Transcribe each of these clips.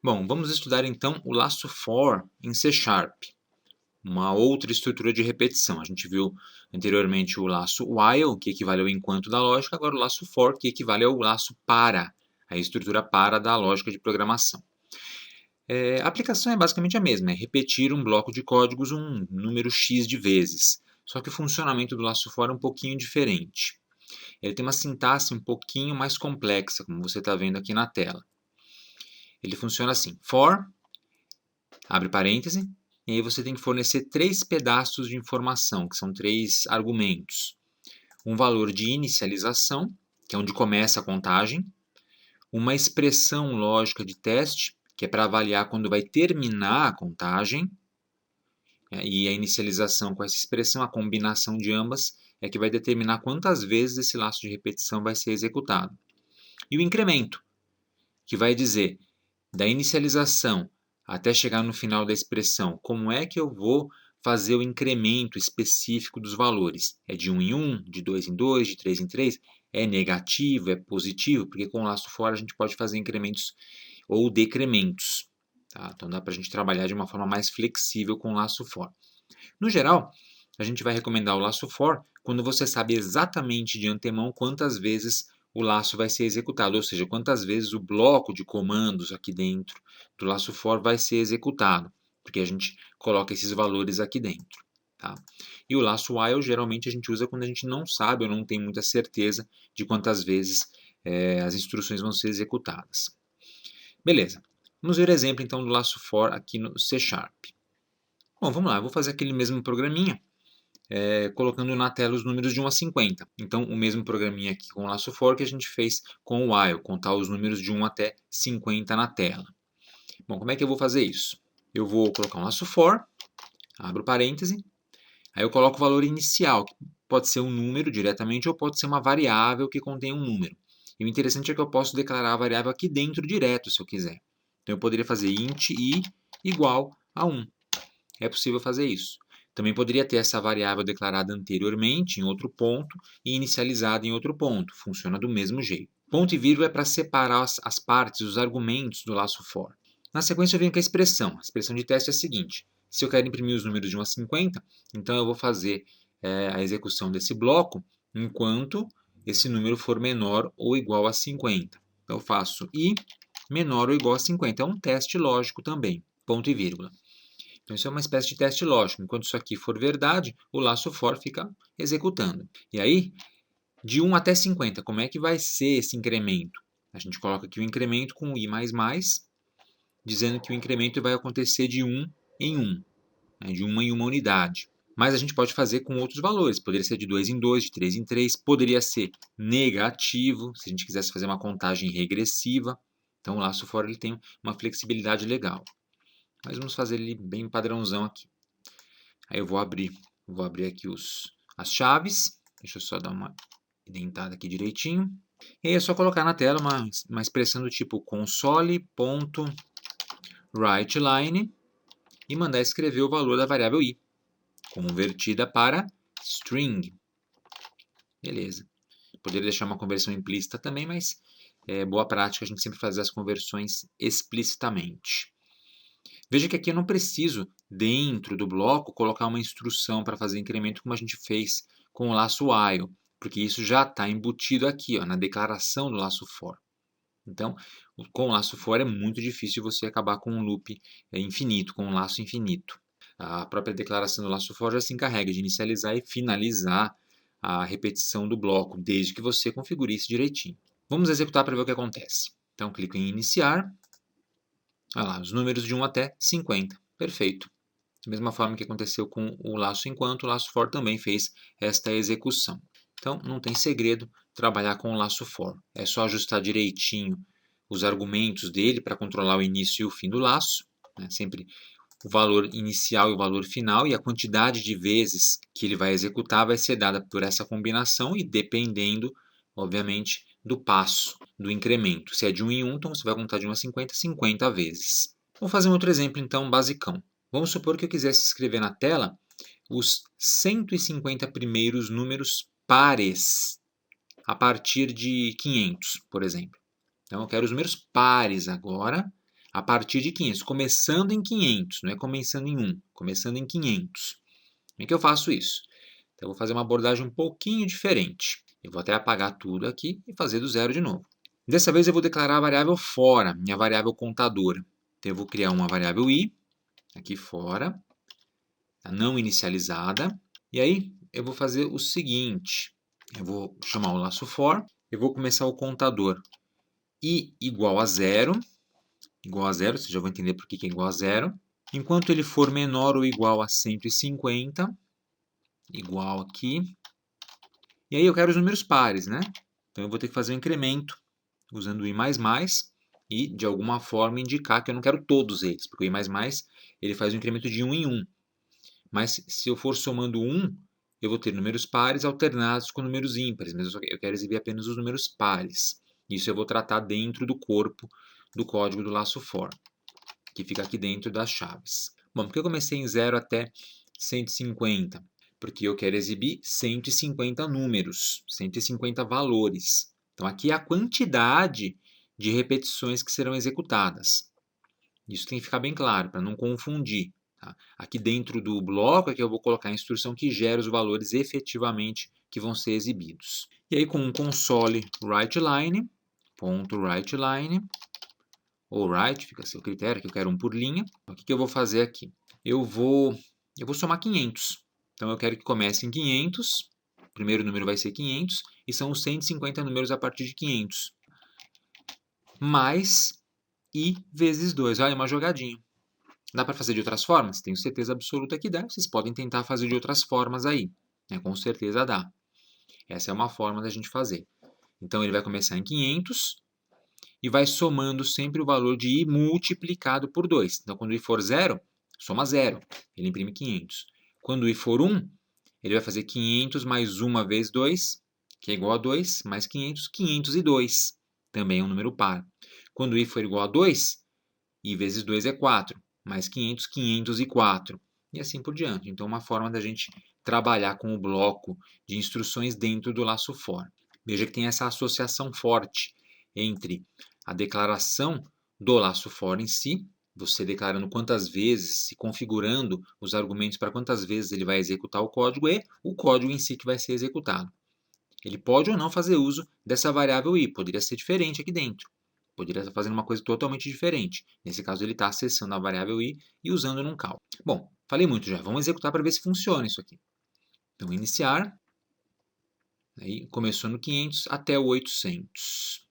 Bom, vamos estudar então o laço for em C Sharp, uma outra estrutura de repetição. A gente viu anteriormente o laço while, que equivale ao enquanto da lógica, agora o laço for, que equivale ao laço para, a estrutura para da lógica de programação. A aplicação é basicamente a mesma, é repetir um bloco de códigos um número x de vezes, só que o funcionamento do laço for é um pouquinho diferente. Ele tem uma sintaxe um pouquinho mais complexa, como você está vendo aqui na tela. Ele funciona assim: for, abre parêntese, e aí você tem que fornecer 3 pedaços de informação, que são 3 argumentos. Um valor de inicialização, que é onde começa a contagem, uma expressão lógica de teste, que é para avaliar quando vai terminar a contagem, e a inicialização com essa expressão, a combinação de ambas, é que vai determinar quantas vezes esse laço de repetição vai ser executado. E o incremento, que vai dizer da inicialização até chegar no final da expressão, como é que eu vou fazer o incremento específico dos valores? É de 1 em 1, de 2 em 2, de 3 em 3? É negativo, é positivo? Porque com o laço for a gente pode fazer incrementos ou decrementos. Tá? Então dá para a gente trabalhar de uma forma mais flexível com o laço for. No geral, a gente vai recomendar o laço for quando você sabe exatamente de antemão quantas vezes o laço vai ser executado, ou seja, quantas vezes o bloco de comandos aqui dentro do laço for vai ser executado, porque a gente coloca esses valores aqui dentro. Tá? E o laço while geralmente a gente usa quando a gente não sabe ou não tem muita certeza de quantas vezes as instruções vão ser executadas. Beleza. Vamos ver o exemplo então do laço for aqui no C Sharp. Bom, vamos lá, eu vou fazer aquele mesmo programinha, colocando na tela os números de 1 a 50. Então, o mesmo programinha aqui com o laço for que a gente fez com o while, contar os números de 1 até 50 na tela. Bom, como é que eu vou fazer isso? Eu vou colocar um laço for, abro parêntese, aí eu coloco o valor inicial, que pode ser um número diretamente ou pode ser uma variável que contém um número. E o interessante é que eu posso declarar a variável aqui dentro direto, se eu quiser. Então, eu poderia fazer int i igual a 1. É possível fazer isso. Também poderia ter essa variável declarada anteriormente em outro ponto e inicializada em outro ponto. Funciona do mesmo jeito. Ponto e vírgula é para separar as partes, os argumentos do laço for. Na sequência eu venho com a expressão. A expressão de teste é a seguinte. Se eu quero imprimir os números de 1 a 50, então eu vou fazer a execução desse bloco enquanto esse número for menor ou igual a 50. Então eu faço i menor ou igual a 50. É um teste lógico também. Ponto e vírgula. Então, isso é uma espécie de teste lógico. Enquanto isso aqui for verdade, o laço for fica executando. E aí, de 1 até 50, como é que vai ser esse incremento? A gente coloca aqui o incremento com i++, dizendo que o incremento vai acontecer de 1 em 1, né, de 1 em 1 unidade. Mas a gente pode fazer com outros valores. Poderia ser de 2 em 2, de 3 em 3, poderia ser negativo, se a gente quisesse fazer uma contagem regressiva. Então, o laço for ele tem uma flexibilidade legal. Mas vamos fazer ele bem padrãozão aqui. Aí eu vou abrir aqui as chaves. Deixa eu só dar uma indentada aqui direitinho. E aí é só colocar na tela uma expressão do tipo console.writeLine e mandar escrever o valor da variável i, convertida para string. Beleza. Poderia deixar uma conversão implícita também, mas é boa prática a gente sempre fazer as conversões explicitamente. Veja que aqui eu não preciso, dentro do bloco, colocar uma instrução para fazer incremento como a gente fez com o laço while, porque isso já está embutido aqui, ó, na declaração do laço for. Então, com o laço for é muito difícil você acabar com um loop infinito, com um laço infinito. A própria declaração do laço for já se encarrega de inicializar e finalizar a repetição do bloco, desde que você configure isso direitinho. Vamos executar para ver o que acontece. Então, clico em iniciar. Olha lá, os números de 1 até 50. Perfeito. Da mesma forma que aconteceu com o laço enquanto, o laço for também fez esta execução. Então, não tem segredo trabalhar com o laço for. É só ajustar direitinho os argumentos dele para controlar o início e o fim do laço. Né? Sempre o valor inicial e o valor final, e a quantidade de vezes que ele vai executar vai ser dada por essa combinação e dependendo, obviamente, do passo do incremento. Se é de 1 em 1, então você vai contar de 1 a 50, 50 vezes. Vamos fazer um outro exemplo, então, basicão. Vamos supor que eu quisesse escrever na tela os 150 primeiros números pares a partir de 500, por exemplo. Então, eu quero os números pares agora, a partir de 500, começando em 500, não é começando em 1, começando em 500. Como é que eu faço isso? Então, eu vou fazer uma abordagem um pouquinho diferente. Eu vou até apagar tudo aqui e fazer do zero de novo. Dessa vez eu vou declarar a variável fora, minha variável contadora. Então, eu vou criar uma variável i, aqui fora, não inicializada. E aí, eu vou fazer o seguinte. Eu vou chamar o laço for, eu vou começar o contador i igual a zero, vocês já vão entender por que é igual a zero. Enquanto ele for menor ou igual a 150, igual aqui. E aí eu quero os números pares, né? Então eu vou ter que fazer um incremento usando o i++ e de alguma forma indicar que eu não quero todos eles, porque o i++ ele faz um incremento de 1 em 1. Mas se eu for somando 1, eu vou ter números pares alternados com números ímpares, mas eu quero exibir apenas os números pares. Isso eu vou tratar dentro do corpo do código do laço for, que fica aqui dentro das chaves. Bom, por que eu comecei em 0 até 150? Porque eu quero exibir 150 números, 150 valores. Então, aqui é a quantidade de repetições que serão executadas. Isso tem que ficar bem claro, para não confundir. Tá? Aqui dentro do bloco é que eu vou colocar a instrução que gera os valores efetivamente que vão ser exibidos. E aí, com um console writeLine, ponto writeLine, ou write, fica a seu critério, que eu quero um por linha. O que eu vou fazer aqui? Eu vou somar 500. Então, eu quero que comece em 500, o primeiro número vai ser 500, e são os 150 números a partir de 500. Mais i vezes 2. Olha, uma jogadinha. Dá para fazer de outras formas? Tenho certeza absoluta que dá. Vocês podem tentar fazer de outras formas aí. Né? Com certeza dá. Essa é uma forma da gente fazer. Então, ele vai começar em 500 e vai somando sempre o valor de i multiplicado por 2. Então, quando i for 0, soma 0. Ele imprime 500. Quando i for 1, ele vai fazer 500 mais 1 vezes 2, que é igual a 2, mais 500, 502. Também é um número par. Quando i for igual a 2, i vezes 2 é 4, mais 500, 504. E assim por diante. Então, uma forma da gente trabalhar com o bloco de instruções dentro do laço for. Veja que tem essa associação forte entre a declaração do laço for em si, você declarando quantas vezes, se configurando os argumentos para quantas vezes ele vai executar o código e o código em si que vai ser executado. Ele pode ou não fazer uso dessa variável i, poderia ser diferente aqui dentro. Poderia estar fazendo uma coisa totalmente diferente. Nesse caso, ele está acessando a variável i e usando num call. Bom, falei muito já. Vamos executar para ver se funciona isso aqui. Então, iniciar. Aí, começou no 500 até o 800.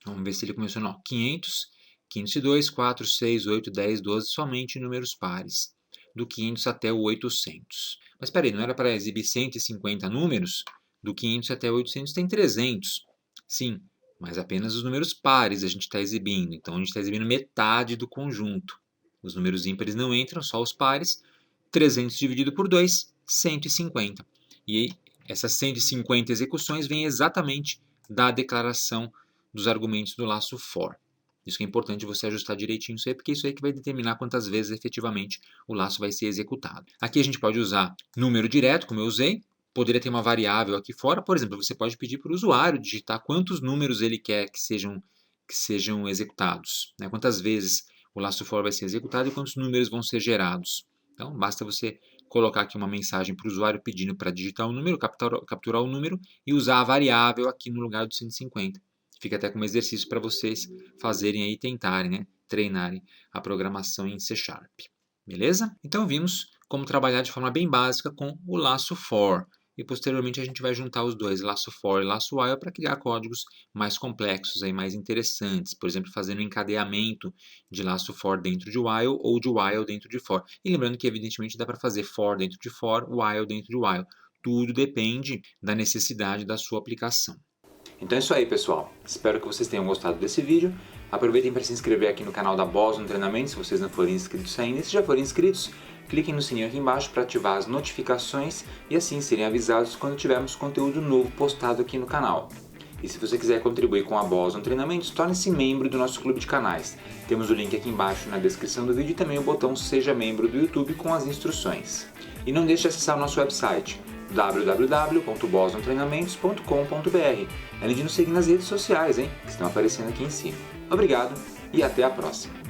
Vamos ver se ele começou no 500, 502, 4, 6, 8, 10, 12, somente números pares. Do 500 até o 800. Mas espera aí, não era para exibir 150 números? Do 500 até o 800 tem 300. Sim, mas apenas os números pares a gente está exibindo. Então, a gente está exibindo metade do conjunto. Os números ímpares não entram, só os pares. 300 dividido por 2, 150. E essas 150 execuções vêm exatamente da declaração dos argumentos do laço for. Isso que é importante você ajustar direitinho isso aí, porque isso aí que vai determinar quantas vezes efetivamente o laço vai ser executado. Aqui a gente pode usar número direto, como eu usei. Poderia ter uma variável aqui fora, por exemplo, você pode pedir para o usuário digitar quantos números ele quer que sejam executados, né? Quantas vezes o laço for vai ser executado e quantos números vão ser gerados. Então, basta você colocar aqui uma mensagem para o usuário pedindo para digitar o número, capturar o número e usar a variável aqui no lugar do 150. Fica até como exercício para vocês fazerem aí, tentarem, né? Treinarem a programação em C#. Beleza? Então, vimos como trabalhar de forma bem básica com o laço for. E posteriormente a gente vai juntar os dois, laço for e laço while, para criar códigos mais complexos, aí, mais interessantes. Por exemplo, fazendo um encadeamento de laço for dentro de while ou de while dentro de for. E lembrando que, evidentemente, dá para fazer for dentro de for, while dentro de while. Tudo depende da necessidade da sua aplicação. Então é isso aí, pessoal. Espero que vocês tenham gostado desse vídeo. Aproveitem para se inscrever aqui no canal da Boston Treinamento, se vocês não forem inscritos ainda. E se já forem inscritos, cliquem no sininho aqui embaixo para ativar as notificações e assim serem avisados quando tivermos conteúdo novo postado aqui no canal. E se você quiser contribuir com a Boston Treinamentos, torne-se membro do nosso clube de canais. Temos o link aqui embaixo na descrição do vídeo e também o botão Seja Membro do YouTube com as instruções. E não deixe de acessar o nosso website www.bostontreinamentos.com.br, além de nos seguir nas redes sociais, que estão aparecendo aqui em cima. Obrigado e até a próxima!